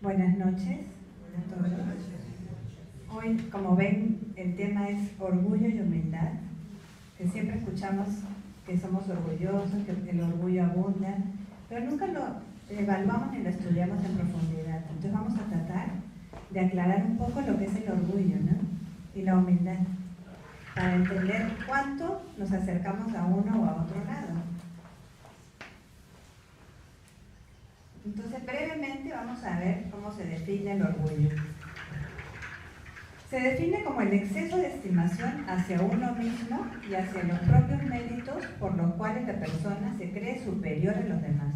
Buenas noches a todos. Hoy, como ven, el tema es orgullo y humildad, que siempre escuchamos que somos orgullosos, que el orgullo abunda, pero nunca lo evaluamos ni lo estudiamos en profundidad. Entonces vamos a tratar de aclarar un poco lo que es el orgullo, ¿no? Y la humildad, para entender cuánto nos acercamos a uno o a otro lado. Entonces, brevemente vamos a ver cómo se define el orgullo. Se define como el exceso de estimación hacia uno mismo y hacia los propios méritos por los cuales la persona se cree superior a los demás.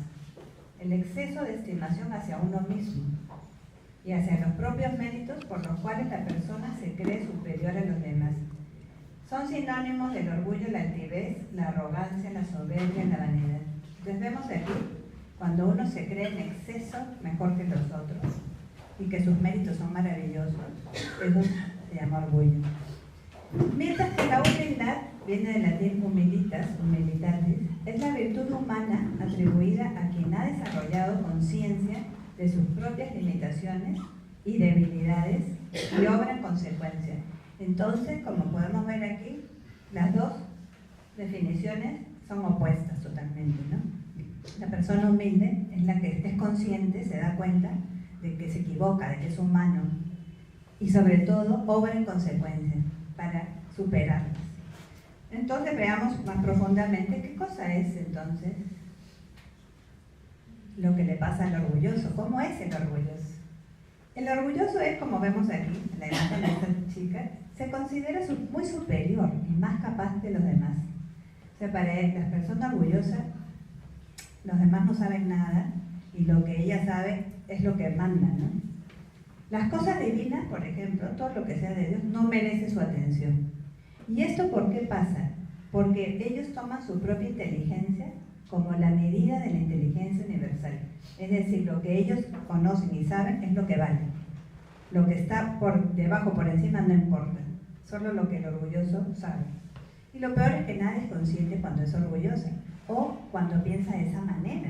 El exceso de estimación hacia uno mismo y hacia los propios méritos por los cuales la persona se cree superior a los demás. Son sinónimos del orgullo, la altivez, la arrogancia, la soberbia y la vanidad. Entonces vemos aquí, cuando uno se cree en exceso mejor que los otros y que sus méritos son maravillosos, eso se llama orgullo. Mientras que la humildad, viene del latín humilitas, humilitatis, es la virtud humana atribuida a quien ha desarrollado conciencia de sus propias limitaciones y debilidades y obra en consecuencia. Entonces, como podemos ver aquí, las dos definiciones son opuestas totalmente, ¿no? La persona humilde es la que es consciente, se da cuenta de que se equivoca, de que es humano y sobre todo obra en consecuencia para superarlas. Entonces veamos más profundamente qué cosa es entonces lo que le pasa al orgulloso. ¿Cómo es el orgulloso? El orgulloso es, como vemos aquí, en la imagen de esta chica, se considera muy superior y más capaz de los demás. O sea, para él, las personas orgullosas, los demás no saben nada y lo que ella sabe es lo que manda, ¿no? Las cosas divinas, por ejemplo, todo lo que sea de Dios, no merece su atención. ¿Y esto por qué pasa? Porque ellos toman su propia inteligencia como la medida de la inteligencia universal. Es decir, lo que ellos conocen y saben es lo que vale. Lo que está por debajo, por encima, no importa. Solo lo que el orgulloso sabe. Y lo peor es que nadie es consciente cuando es orgullosa o cuando piensa de esa manera.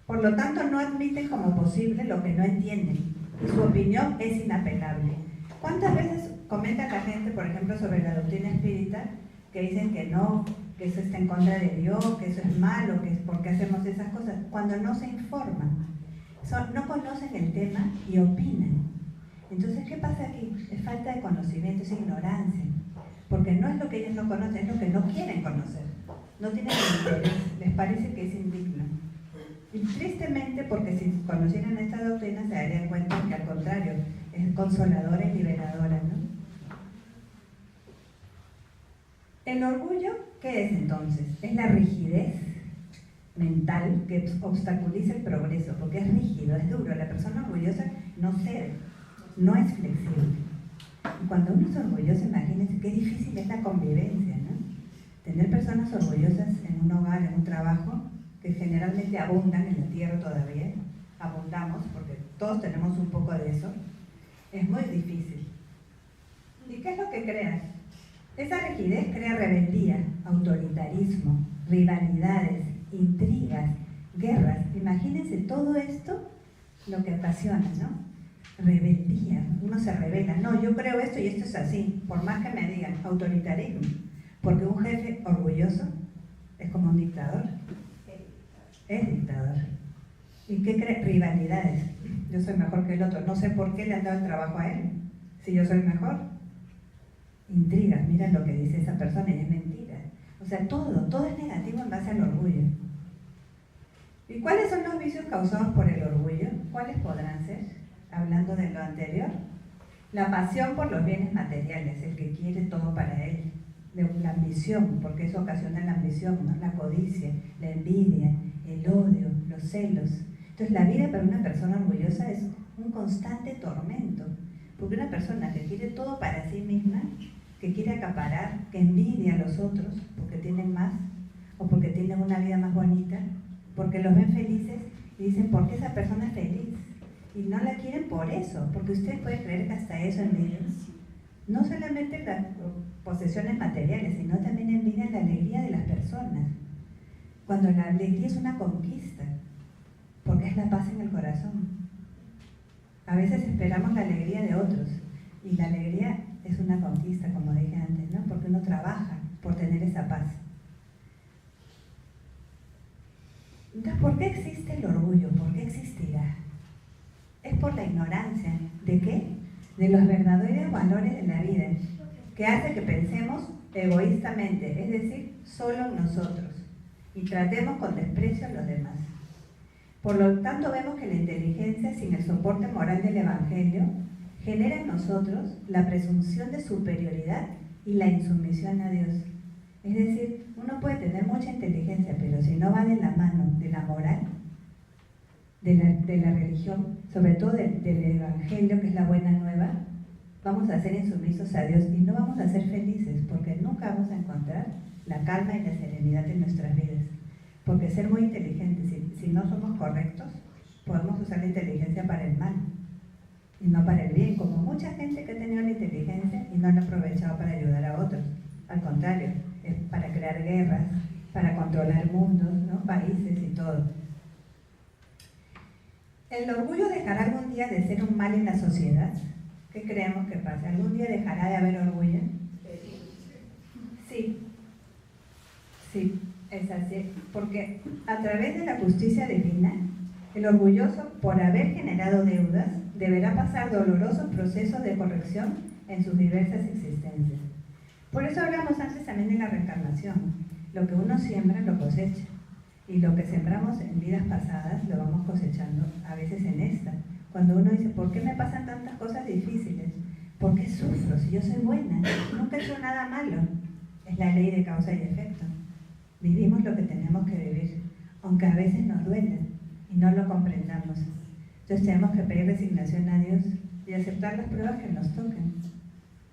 Por lo tanto, no admiten como posible lo que no entienden. Y su opinión es inapelable. ¿Cuántas veces comenta la gente, por ejemplo, sobre la doctrina espírita, que dicen que no, que eso está en contra de Dios, que eso es malo, que es porque hacemos esas cosas, cuando no se informan? No conocen el tema y opinan. Entonces, ¿qué pasa aquí? Es falta de conocimiento, es ignorancia. Porque no es lo que ellos no conocen, es lo que no quieren conocer. No tienen interés, les parece que es indigno. Y tristemente, porque si conocieran esta doctrina se darían cuenta que al contrario, es consoladora y liberadora, ¿no? El orgullo, ¿qué es entonces? Es la rigidez mental que obstaculiza el progreso, porque es rígido, es duro. La persona orgullosa no cede, no es flexible. Y cuando uno es orgulloso, imagínense qué difícil es la convivencia, ¿no? Tener personas orgullosas en un hogar, en un trabajo, que generalmente abundan en la tierra todavía, abundamos porque todos tenemos un poco de eso, es muy difícil. ¿Y qué es lo que crea? Esa rigidez crea rebeldía, autoritarismo, rivalidades, intrigas, guerras. Imagínense todo esto lo que ocasiona, ¿no? Rebeldía, uno se revela, no, yo creo esto y esto es así, por más que me digan, autoritarismo, porque un jefe orgulloso es como un dictador. Es dictador. ¿Y qué cree? Rivalidades. Yo soy mejor que el otro. No sé por qué le han dado el trabajo a él, si yo soy mejor. Intrigas, mira lo que dice esa persona y es mentira. O sea, todo es negativo en base al orgullo. ¿Y cuáles son los vicios causados por el orgullo? ¿Cuáles podrán ser? Hablando de lo anterior. La pasión por los bienes materiales, el que quiere todo para él. La ambición, porque eso ocasiona la ambición, ¿no? La codicia, la envidia, el odio, los celos. Entonces la vida para una persona orgullosa es un constante tormento, porque una persona que quiere todo para sí misma, que quiere acaparar, que envidia a los otros porque tienen más o porque tienen una vida más bonita, porque los ven felices y dicen, ¿por qué esa persona es feliz? Y no la quieren por eso, porque usted puede creer que hasta eso envidian. No solamente las posesiones materiales, sino también envidian la alegría de las personas. Cuando la alegría es una conquista, porque es la paz en el corazón. A veces esperamos la alegría de otros y la alegría es una conquista, como dije antes, ¿no? Porque uno trabaja por tener esa paz. Entonces, ¿por qué existe el orgullo? ¿Por qué existirá? Es por la ignorancia. ¿De qué? De los verdaderos valores de la vida, que hace que pensemos egoístamente, es decir, solo en nosotros, y tratemos con desprecio a los demás. Por lo tanto, vemos que la inteligencia, sin el soporte moral del Evangelio, genera en nosotros la presunción de superioridad y la insumisión a Dios. Es decir, uno puede tener mucha inteligencia, pero si no va de la mano de la moral, de la religión, sobre todo del Evangelio, que es la buena nueva, vamos a ser insumisos a Dios y no vamos a ser felices, porque nunca vamos a encontrar la calma y la serenidad en nuestras vidas. Porque ser muy inteligentes, si no somos correctos, podemos usar la inteligencia para el mal y no para el bien, como mucha gente que ha tenido la inteligencia y no la ha aprovechado para ayudar a otros. Al contrario, es para crear guerras, para controlar mundos, ¿no? Países y todo. ¿El orgullo dejará algún día de ser un mal en la sociedad? ¿Qué creemos que pasa? ¿Algún día dejará de haber orgullo? Sí. Sí, es así. Porque a través de la justicia divina, el orgulloso, por haber generado deudas, deberá pasar dolorosos procesos de corrección en sus diversas existencias. Por eso hablamos antes también de la reencarnación. Lo que uno siembra, lo cosecha. Y lo que sembramos en vidas pasadas, lo vamos cosechando a veces en esta. Cuando uno dice, ¿por qué me pasan tantas cosas difíciles? ¿Por qué sufro si yo soy buena? Nunca he hecho nada malo. Es la ley de causa y efecto. Vivimos lo que tenemos que vivir, aunque a veces nos duele y no lo comprendamos. Entonces tenemos que pedir resignación a Dios y aceptar las pruebas que nos toquen.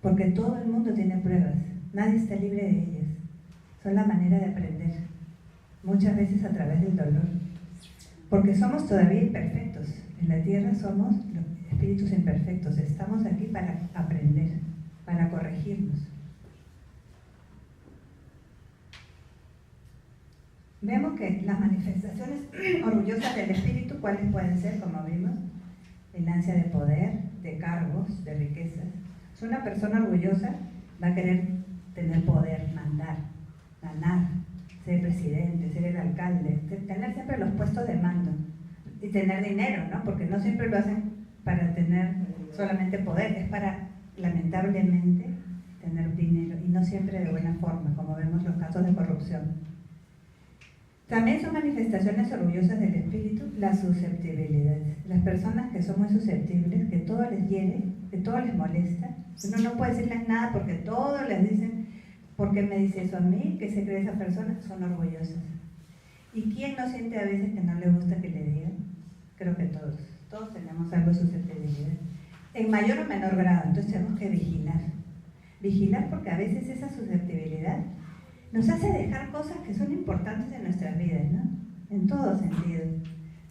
Porque todo el mundo tiene pruebas, nadie está libre de ellas. Son la manera de aprender, muchas veces a través del dolor. Porque somos todavía imperfectos. En la tierra somos espíritus imperfectos. Estamos aquí para aprender, para corregirnos. Vemos que las manifestaciones orgullosas del espíritu, ¿cuáles pueden ser? Como vimos, el ansia de poder, de cargos, de riquezas. Si una persona orgullosa va a querer tener poder, mandar, ganar, ser presidente, ser el alcalde, tener siempre los puestos de mando y tener dinero, ¿no? Porque no siempre lo hacen para tener solamente poder, es para, lamentablemente, tener dinero y no siempre de buena forma, como vemos los casos de corrupción. También son manifestaciones orgullosas del espíritu la susceptibilidad. Las personas que son muy susceptibles, que todo les hiere, que todo les molesta, uno no puede decirles nada porque todo les dicen, ¿por qué me dice eso a mí? ¿Qué se cree esa persona? Son orgullosas. ¿Y quién no siente a veces que no le gusta que le digan? Creo que todos tenemos algo de susceptibilidad. En mayor o menor grado, entonces tenemos que vigilar. Vigilar porque a veces esa susceptibilidad nos hace dejar cosas que son importantes en nuestras vidas, ¿no? En todo sentido.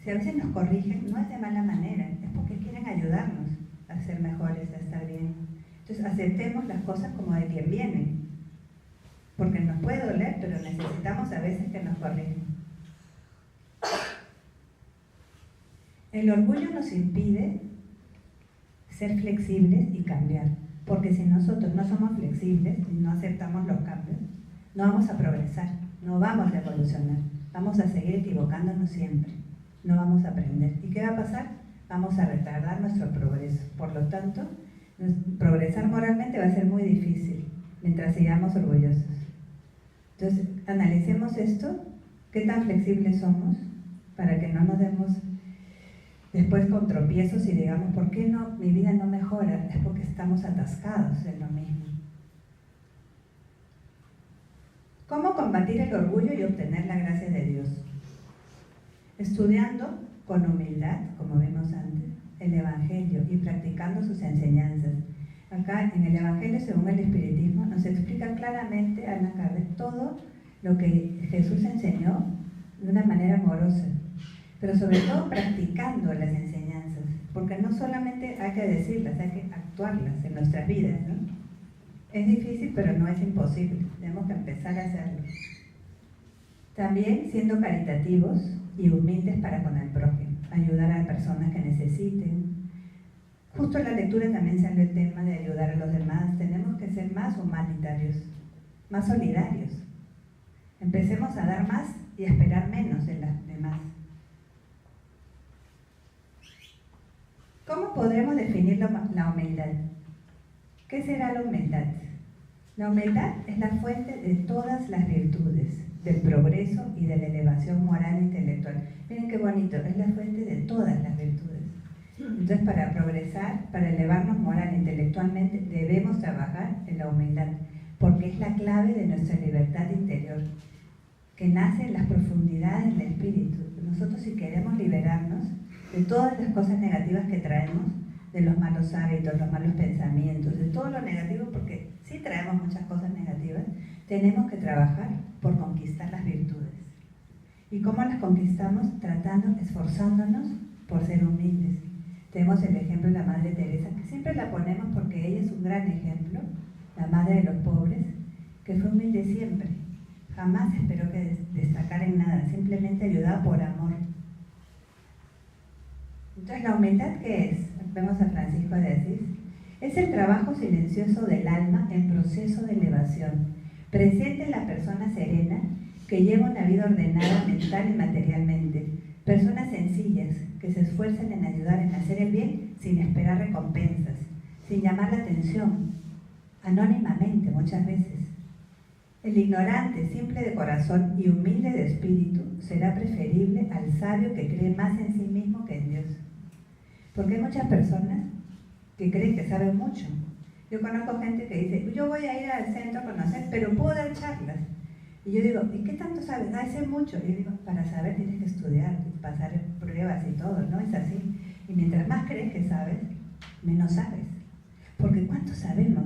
Si a veces nos corrigen, no es de mala manera, es porque quieren ayudarnos a ser mejores, a estar bien. Entonces aceptemos las cosas como de quien vienen, porque nos puede doler, pero necesitamos a veces que nos corrijan. El orgullo nos impide ser flexibles y cambiar, porque si nosotros no somos flexibles y no aceptamos los cambios, no vamos a progresar, no vamos a evolucionar, vamos a seguir equivocándonos siempre, no vamos a aprender. ¿Y qué va a pasar? Vamos a retardar nuestro progreso. Por lo tanto, progresar moralmente va a ser muy difícil mientras sigamos orgullosos. Entonces, analicemos esto, qué tan flexibles somos para que no nos demos después con tropiezos y digamos, ¿por qué no, mi vida no mejora? Es porque estamos atascados en lo mismo. ¿Cómo combatir el orgullo y obtener la gracia de Dios? Estudiando con humildad, como vimos antes, el Evangelio y practicando sus enseñanzas. Acá en el Evangelio, según el Espiritismo, nos explica claramente, Ana Kardec, todo lo que Jesús enseñó de una manera amorosa, pero sobre todo practicando las enseñanzas, porque no solamente hay que decirlas, hay que actuarlas en nuestras vidas, ¿no? Es difícil, pero no es imposible. Tenemos que empezar a hacerlo. También siendo caritativos y humildes para con el prójimo. Ayudar a personas que necesiten. Justo en la lectura también salió el tema de ayudar a los demás. Tenemos que ser más humanitarios, más solidarios. Empecemos a dar más y a esperar menos de los demás. ¿Cómo podremos definir la humildad? ¿Qué será la humildad? La humildad es la fuente de todas las virtudes, del progreso y de la elevación moral e intelectual. Miren qué bonito, es la fuente de todas las virtudes. Entonces, para progresar, para elevarnos moral e intelectualmente, debemos trabajar en la humildad, porque es la clave de nuestra libertad interior, que nace en las profundidades del espíritu. Nosotros, si queremos liberarnos de todas las cosas negativas que traemos, de los malos hábitos, los malos pensamientos, de todo lo negativo, porque sí traemos muchas cosas negativas, tenemos que trabajar por conquistar las virtudes. ¿Y cómo las conquistamos? Tratando, esforzándonos por ser humildes. Tenemos el ejemplo de la Madre Teresa, que siempre la ponemos porque ella es un gran ejemplo, la madre de los pobres, que fue humilde siempre. Jamás esperó que destacara en nada, simplemente ayudaba por amor. Entonces, ¿la humildad qué es? Vemos a Francisco de Asís. Es el trabajo silencioso del alma en proceso de elevación, presente en la persona serena que lleva una vida ordenada mental y materialmente. Personas sencillas que se esfuerzan en ayudar, en hacer el bien sin esperar recompensas, sin llamar la atención, anónimamente muchas veces. El ignorante, simple de corazón y humilde de espíritu será preferible al sabio que cree más en sí mismo que en Dios. Porque hay muchas personas que creen que saben mucho. Yo conozco gente que dice, yo voy a ir al centro a conocer, pero puedo dar charlas. Y yo digo, ¿y qué tanto sabes? Ah, sé mucho. Y yo digo, para saber tienes que estudiar, pasar pruebas y todo, ¿no? Es así. Y mientras más crees que sabes, menos sabes. Porque ¿cuánto sabemos?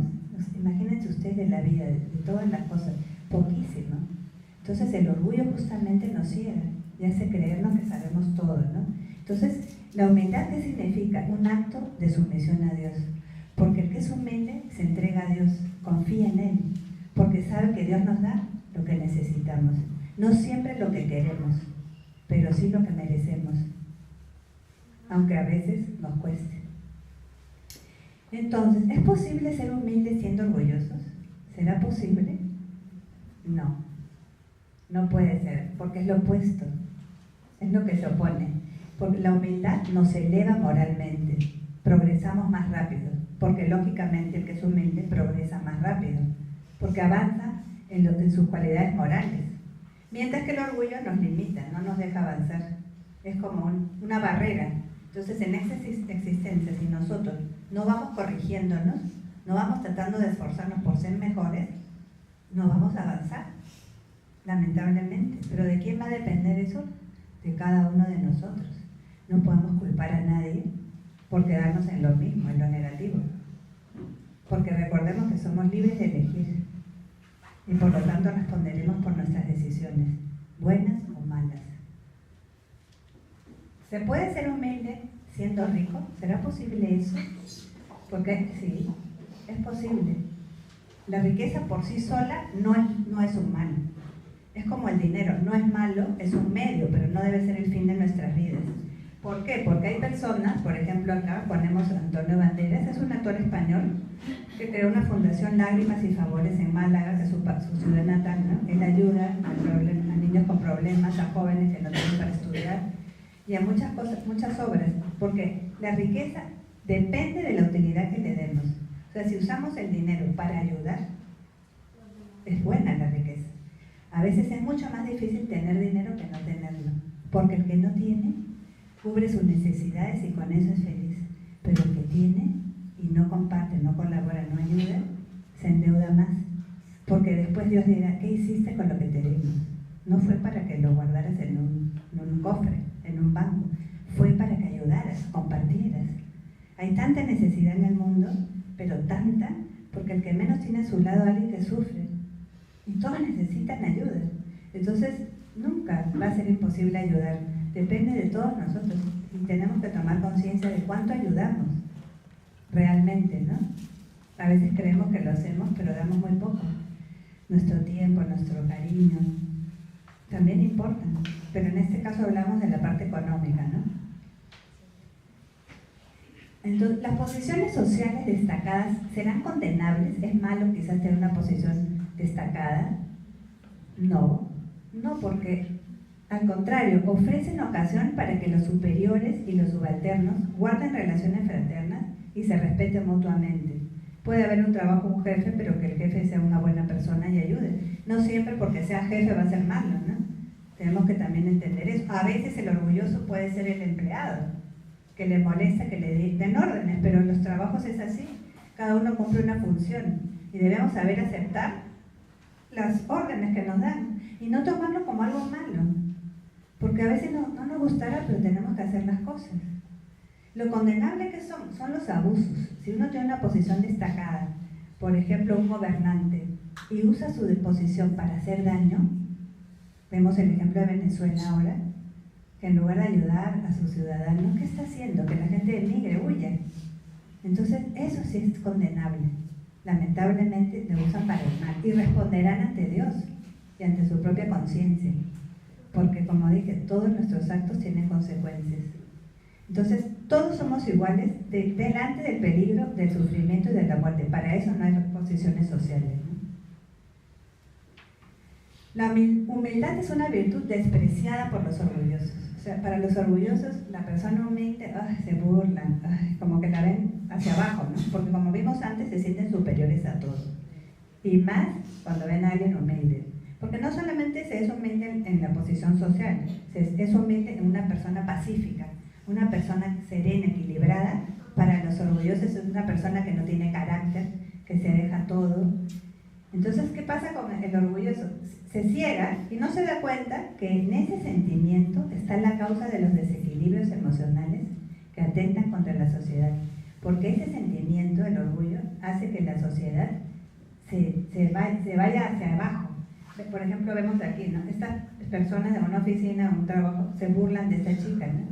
Imagínense ustedes de la vida, de todas las cosas, poquísimo. Entonces el orgullo justamente nos ciega y hace creernos que sabemos todo, ¿no? Entonces, la humildad, ¿qué significa? Un acto de sumisión a Dios. Porque el que es humilde se entrega a Dios, confía en Él, porque sabe que Dios nos da lo que necesitamos. No siempre lo que queremos, pero sí lo que merecemos, aunque a veces nos cueste. Entonces, ¿es posible ser humildes siendo orgullosos? ¿Será posible? No, no puede ser, porque es lo opuesto, es lo que se opone. Porque la humildad nos eleva moralmente, progresamos más rápido, porque lógicamente el que es humilde progresa más rápido, porque avanza en sus cualidades morales, mientras que el orgullo nos limita, no nos deja avanzar, es como una barrera. Entonces, en esa existencia, si nosotros no vamos corrigiéndonos, no vamos tratando de esforzarnos por ser mejores, no vamos a avanzar, lamentablemente. Pero ¿de quién va a depender eso? De cada uno de nosotros. No podemos culpar a nadie por quedarnos en lo mismo, en lo negativo. Porque recordemos que somos libres de elegir y por lo tanto responderemos por nuestras decisiones, buenas o malas. ¿Se puede ser humilde siendo rico? ¿Será posible eso? Porque sí, es posible. La riqueza por sí sola no es un mal. Es como el dinero, no es malo, es un medio, pero no debe ser el fin de nuestras vidas. ¿Por qué? Porque hay personas, por ejemplo acá ponemos a Antonio Banderas, es un actor español que creó una fundación Lágrimas y Favores en Málaga, que es su ciudad natal, ¿no? Él ayuda a niños con problemas, a jóvenes que no tienen para estudiar y a muchas cosas, muchas obras, porque la riqueza depende de la utilidad que le demos. O sea, si usamos el dinero para ayudar, es buena la riqueza. A veces es mucho más difícil tener dinero que no tenerlo, porque el que no tiene cubre sus necesidades y con eso es feliz, pero el que tiene y no comparte, no colabora, no ayuda, se endeuda más, porque después Dios dirá, ¿qué hiciste con lo que te dimos? No fue para que lo guardaras en un cofre, en un banco, fue para que ayudaras, compartieras. Hay tanta necesidad en el mundo, pero tanta, porque el que menos tiene a su lado a alguien que sufre, y todos necesitan ayuda. Entonces, nunca va a ser imposible ayudar. Depende de todos nosotros y tenemos que tomar conciencia de cuánto ayudamos realmente, ¿no? A veces creemos que lo hacemos, pero damos muy poco. Nuestro tiempo, nuestro cariño, también importan, pero en este caso hablamos de la parte económica, ¿no? Entonces, las posiciones sociales destacadas serán condenables. ¿Es malo quizás tener una posición destacada? No, no, porque al contrario, ofrecen ocasión para que los superiores y los subalternos guarden relaciones fraternas y se respeten mutuamente. Puede haber un trabajo, un jefe, pero que el jefe sea una buena persona y ayude. No siempre porque sea jefe va a ser malo, ¿no? Tenemos que también entender eso. A veces el orgulloso puede ser el empleado, que le molesta que le den órdenes, pero en los trabajos es así. Cada uno cumple una función y debemos saber aceptar las órdenes que nos dan y no tomarlo como algo malo, porque a veces no nos gustará, pero tenemos que hacer las cosas. Lo condenable que son los abusos. Si uno tiene una posición destacada, por ejemplo un gobernante, y usa su posición para hacer daño, vemos el ejemplo de Venezuela ahora, que en lugar de ayudar a sus ciudadanos, ¿qué está haciendo? Que la gente emigre, huya. Entonces eso sí es condenable. Lamentablemente lo usan para el mal y responderán ante Dios y ante su propia conciencia, porque como dije, todos nuestros actos tienen consecuencias. Entonces todos somos iguales delante del peligro, del sufrimiento y de la muerte. Para eso no hay posiciones sociales, ¿no? La humildad es una virtud despreciada por los orgullosos. O sea, para los orgullosos, la persona humilde, se burlan, como que la ven hacia abajo, ¿no? Porque como vimos antes, se sienten superiores a todos. Y más cuando ven a alguien humilde. Porque no solamente se es humilde en la posición social, se es humilde en una persona pacífica, una persona serena, equilibrada. Para los orgullosos es una persona que no tiene carácter, que se deja todo. Entonces, ¿qué pasa con el orgulloso? Se ciega y no se da cuenta que en ese sentimiento está la causa de los desequilibrios emocionales que atentan contra la sociedad. Porque ese sentimiento, el orgullo, hace que la sociedad se vaya hacia abajo. Por ejemplo, vemos aquí, ¿no? Estas personas de una oficina, un trabajo, se burlan de esta chica, ¿no?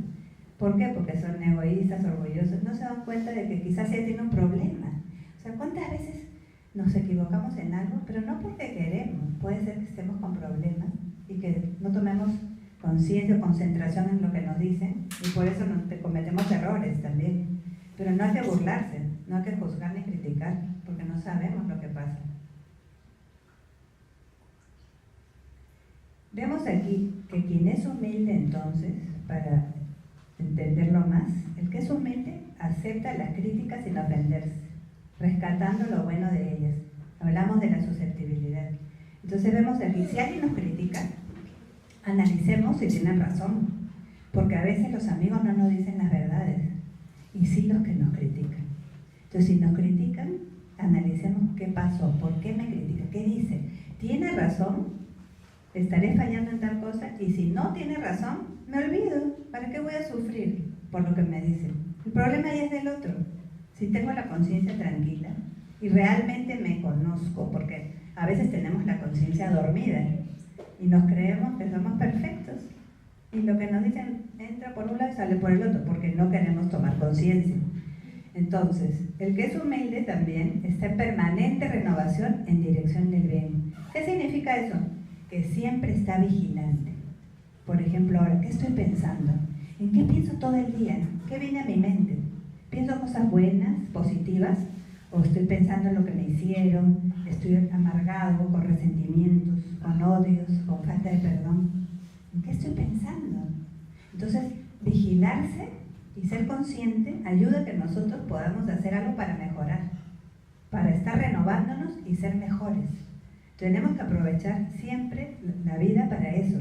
¿Por qué? Porque son egoístas, orgullosos. No se dan cuenta de que quizás ella tiene un problema. O sea, ¿cuántas veces nos equivocamos en algo, pero no porque queremos? Puede ser que estemos con problemas y que no tomemos conciencia o concentración en lo que nos dicen y por eso cometemos errores también. Pero no hay que burlarse, no hay que juzgar ni criticar, porque no sabemos lo que pasa. Vemos aquí que quien es humilde entonces, para entenderlo más, el que es humilde acepta las críticas sin ofenderse, rescatando lo bueno de ellas. Hablamos de la susceptibilidad. Entonces vemos aquí, si alguien nos critica, analicemos si tienen razón, porque a veces los amigos no nos dicen las verdades, y sí los que nos critican. Entonces si nos critican, analicemos qué pasó, por qué me critican, qué dice. ¿Tiene razón? ¿Estaré fallando en tal cosa? Y si no tiene razón, me olvido. ¿Para qué voy a sufrir por lo que me dicen? El problema ya es del otro. Si tengo la conciencia tranquila y realmente me conozco, porque a veces tenemos la conciencia dormida y nos creemos que somos perfectos y lo que nos dicen entra por un lado y sale por el otro, porque no queremos tomar conciencia. Entonces, el que es humilde también está en permanente renovación en dirección del bien. ¿Qué significa eso? Que siempre está vigilante. Por ejemplo, ahora, ¿qué estoy pensando? ¿En qué pienso todo el día? ¿Qué viene a mi mente? ¿Pienso cosas buenas, positivas? ¿O estoy pensando en lo que me hicieron? ¿Estoy amargado, con resentimientos, con odios, con falta de perdón? ¿En qué estoy pensando? Entonces, vigilarse y ser consciente ayuda a que nosotros podamos hacer algo para mejorar, para estar renovándonos y ser mejores. Tenemos que aprovechar siempre la vida para eso.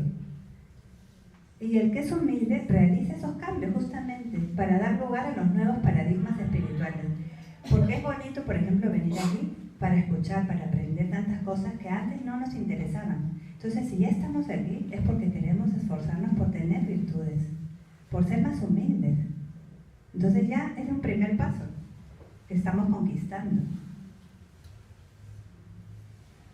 Y el que es humilde realiza esos cambios justamente para dar lugar a los nuevos paradigmas espirituales. Porque es bonito, por ejemplo, venir aquí para escuchar, para aprender tantas cosas que antes no nos interesaban. Entonces, si ya estamos aquí, es porque queremos esforzarnos por tener virtudes, por ser más humildes. Entonces ya es un primer paso que estamos conquistando.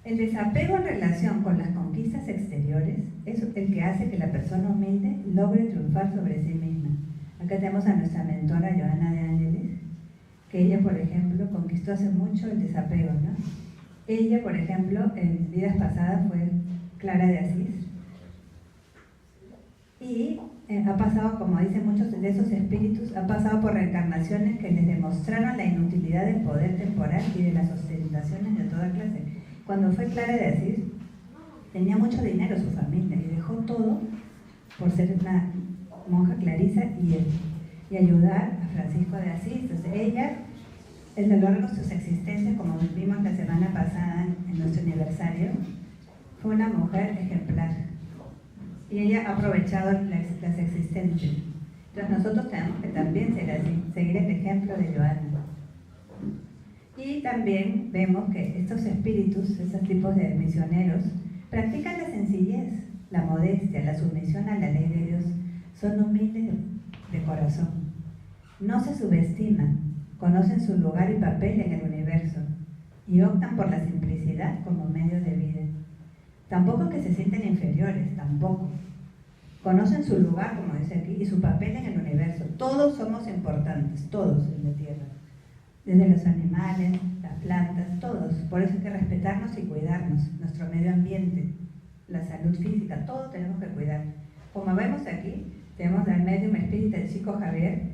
El desapego en relación con las conquistas exteriores es el que hace que la persona humilde logre triunfar sobre sí misma. Acá tenemos a nuestra mentora Joana de Ángeles, que ella, por ejemplo, conquistó hace mucho el desapego, ¿no? Ella, por ejemplo, en vidas pasadas fue Clara de Asís. Y ha pasado, como dicen muchos de esos espíritus, ha pasado por reencarnaciones que les demostraron la inutilidad del poder temporal y de las ostentaciones de toda clase. Cuando fue Clara de Asís, tenía mucho dinero su familia y dejó todo por ser una monja clarisa y ayudar a Francisco de Asís. Entonces ella, en a lo largo de sus existencias, como vimos la semana pasada en nuestro aniversario, fue una mujer ejemplar y ella ha aprovechado las existencias. Entonces nosotros tenemos que también ser así, seguir el ejemplo de Joana. Y también vemos que estos espíritus, esos tipos de misioneros, practican la sencillez, la modestia, la sumisión a la ley de Dios. Son humildes de corazón. No se subestiman, conocen su lugar y papel en el universo y optan por la simplicidad como medio de vida. Tampoco que se sienten inferiores, tampoco. Conocen su lugar, como dice aquí, y su papel en el universo. Todos somos importantes, todos en la Tierra. Desde los animales, las plantas, todos. Por eso hay que respetarnos y cuidarnos, nuestro medio ambiente, la salud física, todo tenemos que cuidar. Como vemos aquí, tenemos al medium espíritu del chico Javier,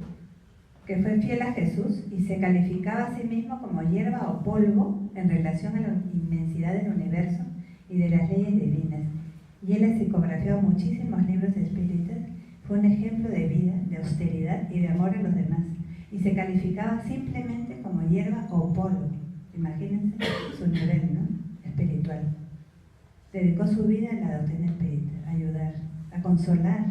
que fue fiel a Jesús y se calificaba a sí mismo como hierba o polvo en relación a la inmensidad del universo y de las leyes divinas. Y él ha psicografiado muchísimos libros espíritas, fue un ejemplo de vida, de austeridad y de amor a los demás. Y se calificaba simplemente como hierba o polvo. Imagínense su nivel, ¿no?, espiritual. Dedicó su vida a la doctrina espírita, a ayudar, a consolar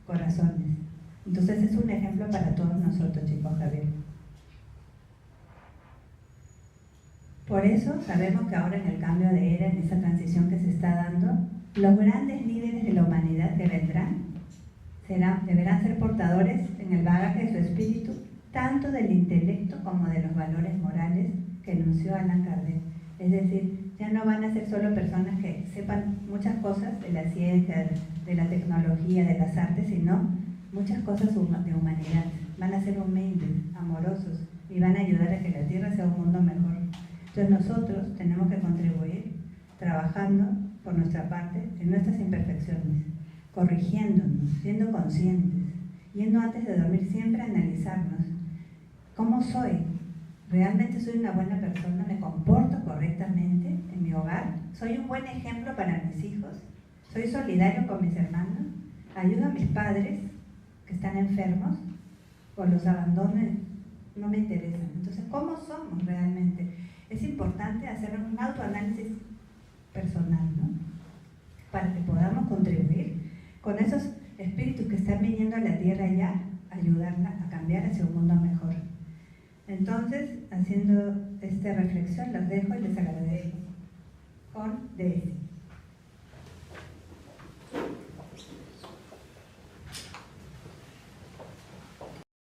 corazones. Entonces es un ejemplo para todos nosotros, chicos, Javier. Por eso sabemos que ahora en el cambio de era, en esa transición que se está dando, los grandes líderes de la humanidad que vendrán deberán ser portadores en el bagaje de su espíritu, tanto del intelecto como de los valores morales que enunció Allan Kardec. Es decir, ya no van a ser solo personas que sepan muchas cosas de la ciencia, de la tecnología, de las artes, sino muchas cosas de humanidad. Van a ser humildes, amorosos y van a ayudar a que la Tierra sea un mundo mejor. Entonces nosotros tenemos que contribuir trabajando por nuestra parte en nuestras imperfecciones, corrigiéndonos, siendo conscientes, yendo antes de dormir siempre a analizarnos. ¿Cómo soy? ¿Realmente soy una buena persona? ¿Me comporto correctamente en mi hogar? ¿Soy un buen ejemplo para mis hijos? ¿Soy solidario con mis hermanos? ¿Ayudo a mis padres que están enfermos? ¿O los abandono? No me interesan. Entonces, ¿cómo somos realmente? Es importante hacer un autoanálisis personal, ¿no?, para que podamos contribuir con esos espíritus que están viniendo a la Tierra ya, ayudarla a cambiar hacia un mundo mejor. Entonces, haciendo esta reflexión, los dejo y les agradezco.